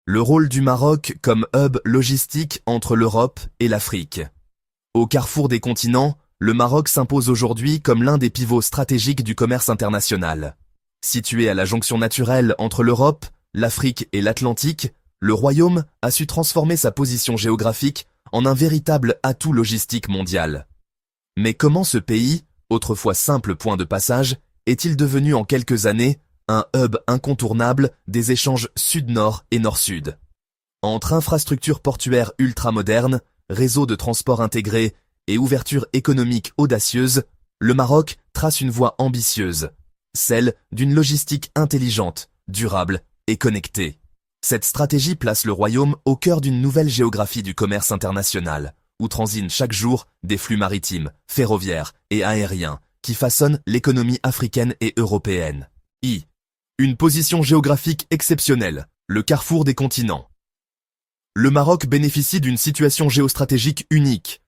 Le rôle du Maroc comme hub logistique entre l'Europe et l'Afrique. Au carrefour des continents, le Maroc s'impose aujourd'hui comme l'un des pivots stratégiques du commerce international. Situé à la jonction naturelle entre l'Europe, l'Afrique et l'Atlantique, le Royaume a su transformer sa position géographique en un véritable atout logistique mondial. Mais comment ce pays, autrefois simple point de passage, est-il devenu en quelques années un hub incontournable des échanges sud-nord et nord-sud? Entre infrastructures portuaires ultramodernes, réseaux de transport intégrés et ouverture économique audacieuse, le Maroc trace une voie ambitieuse, celle d'une logistique intelligente, durable et connectée. Cette stratégie place le Royaume au cœur d'une nouvelle géographie du commerce international, où transinent chaque jour des flux maritimes, ferroviaires et aériens qui façonnent l'économie africaine et européenne. Une position géographique exceptionnelle, le carrefour des continents. Le Maroc bénéficie d'une situation géostratégique unique.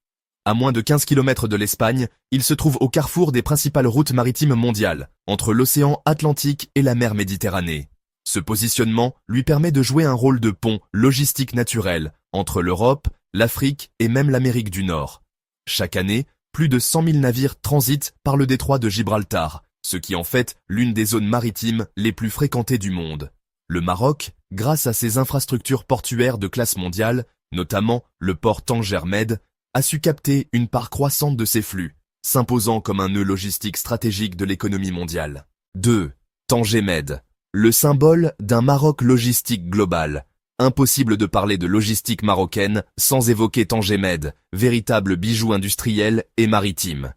À moins de 15 km de l'Espagne, il se trouve au carrefour des principales routes maritimes mondiales, entre l'océan Atlantique et la mer Méditerranée. Ce positionnement lui permet de jouer un rôle de pont logistique naturel entre l'Europe, l'Afrique et même l'Amérique du Nord. Chaque année, plus de 100 000 navires transitent par le détroit de Gibraltar, ce qui en fait l'une des zones maritimes les plus fréquentées du monde. Le Maroc, grâce à ses infrastructures portuaires de classe mondiale, notamment le port Tanger-Med, a su capter une part croissante de ces flux, s'imposant comme un nœud logistique stratégique de l'économie mondiale. 2. Tanger-Med, le symbole d'un Maroc logistique global. Impossible de parler de logistique marocaine sans évoquer Tanger-Med, véritable bijou industriel et maritime.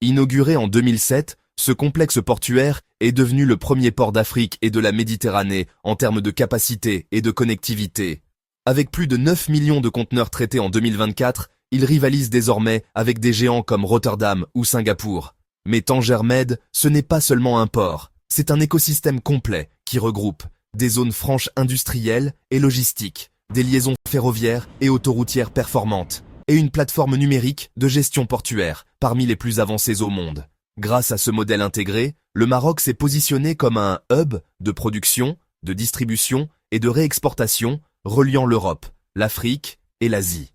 Inauguré en 2007, ce complexe portuaire est devenu le premier port d'Afrique et de la Méditerranée en termes de capacité et de connectivité. Avec plus de 9 millions de conteneurs traités en 2024, il rivalise désormais avec des géants comme Rotterdam ou Singapour. Mais Tanger-Med, ce n'est pas seulement un port, c'est un écosystème complet qui regroupe des zones franches industrielles et logistiques, des liaisons ferroviaires et autoroutières performantes, et une plateforme numérique de gestion portuaire parmi les plus avancées au monde. Grâce à ce modèle intégré, le Maroc s'est positionné comme un hub de production, de distribution et de réexportation reliant l'Europe, l'Afrique et l'Asie.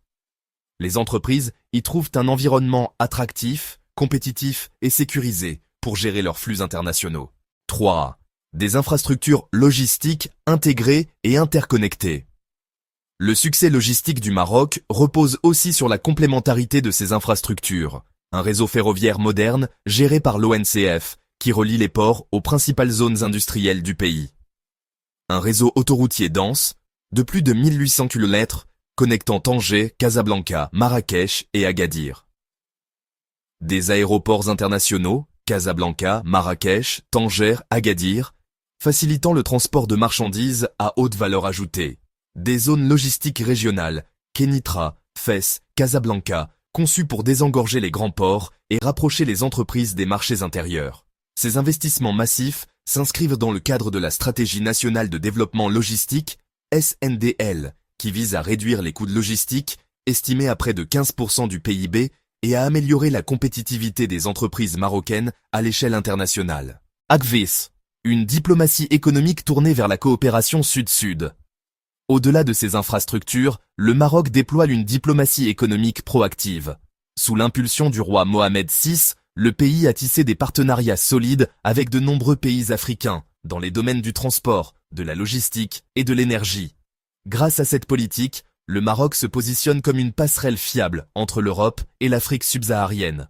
Les entreprises y trouvent un environnement attractif, compétitif et sécurisé pour gérer leurs flux internationaux. 3. Des infrastructures logistiques intégrées et interconnectées. Le succès logistique du Maroc repose aussi sur la complémentarité de ses infrastructures. Un réseau ferroviaire moderne géré par l'ONCF qui relie les ports aux principales zones industrielles du pays. Un réseau autoroutier dense de plus de 1800 km connectant Tanger, Casablanca, Marrakech et Agadir. Des aéroports internationaux, Casablanca, Marrakech, Tanger, Agadir, facilitant le transport de marchandises à haute valeur ajoutée. Des zones logistiques régionales, Kenitra, Fès, Casablanca, conçues pour désengorger les grands ports et rapprocher les entreprises des marchés intérieurs. Ces investissements massifs s'inscrivent dans le cadre de la Stratégie nationale de développement logistique, SNDL, qui vise à réduire les coûts de logistique, estimés à près de 15% du PIB, et à améliorer la compétitivité des entreprises marocaines à l'échelle internationale. ACVIS, une diplomatie économique tournée vers la coopération sud-sud. Au-delà de ces infrastructures, le Maroc déploie une diplomatie économique proactive. Sous l'impulsion du roi Mohamed VI, le pays a tissé des partenariats solides avec de nombreux pays africains, dans les domaines du transport, de la logistique et de l'énergie. Grâce à cette politique, le Maroc se positionne comme une passerelle fiable entre l'Europe et l'Afrique subsaharienne.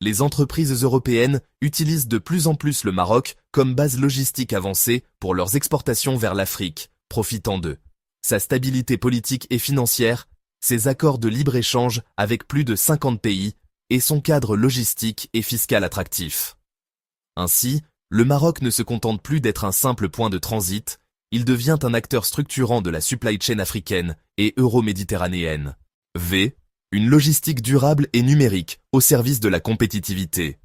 Les entreprises européennes utilisent de plus en plus le Maroc comme base logistique avancée pour leurs exportations vers l'Afrique, profitant d'eux. Sa stabilité politique et financière, ses accords de libre-échange avec plus de 50 pays et son cadre logistique et fiscal attractif. Ainsi, le Maroc ne se contente plus d'être un simple point de transit, il devient un acteur structurant de la supply chain africaine et euro-méditerranéenne. Une logistique durable et numérique au service de la compétitivité.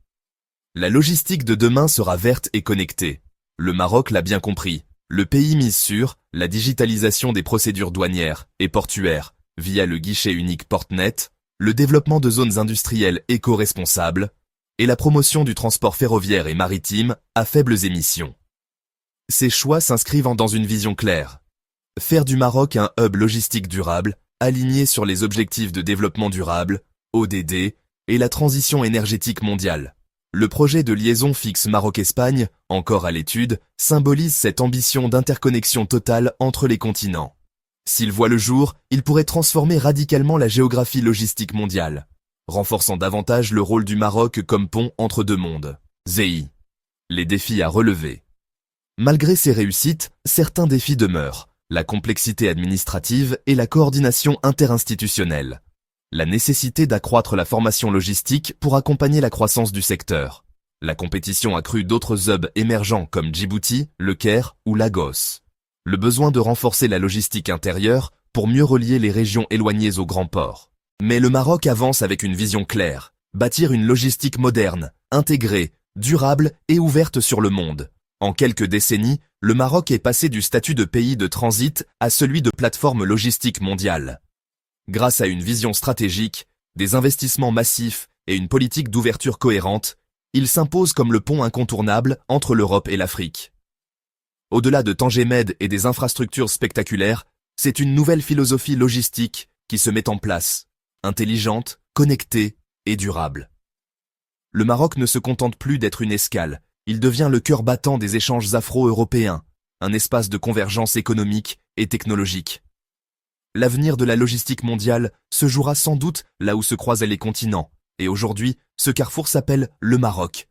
La logistique de demain sera verte et connectée. Le Maroc l'a bien compris. Le pays mise sur la digitalisation des procédures douanières et portuaires via le guichet unique Portnet, le développement de zones industrielles éco-responsables et la promotion du transport ferroviaire et maritime à faibles émissions. Ces choix s'inscrivent dans une vision claire. Faire du Maroc un hub logistique durable, aligné sur les objectifs de développement durable, ODD, et la transition énergétique mondiale. Le projet de liaison fixe Maroc-Espagne, encore à l'étude, symbolise cette ambition d'interconnexion totale entre les continents. S'il voit le jour, il pourrait transformer radicalement la géographie logistique mondiale, renforçant davantage le rôle du Maroc comme pont entre deux mondes. ZEI. Les défis à relever. Malgré ces réussites, certains défis demeurent. La complexité administrative et la coordination interinstitutionnelle. La nécessité d'accroître la formation logistique pour accompagner la croissance du secteur. La compétition accrue d'autres hubs émergents comme Djibouti, Le Caire ou Lagos. Le besoin de renforcer la logistique intérieure pour mieux relier les régions éloignées aux grands ports. Mais le Maroc avance avec une vision claire. Bâtir une logistique moderne, intégrée, durable et ouverte sur le monde. En quelques décennies, le Maroc est passé du statut de pays de transit à celui de plateforme logistique mondiale. Grâce à une vision stratégique, des investissements massifs et une politique d'ouverture cohérente, il s'impose comme le pont incontournable entre l'Europe et l'Afrique. Au-delà de Tangemed et des infrastructures spectaculaires, c'est une nouvelle philosophie logistique qui se met en place, intelligente, connectée et durable. Le Maroc ne se contente plus d'être une escale. Il devient le cœur battant des échanges afro-européens, un espace de convergence économique et technologique. L'avenir de la logistique mondiale se jouera sans doute là où se croisent les continents, et aujourd'hui, ce carrefour s'appelle le Maroc.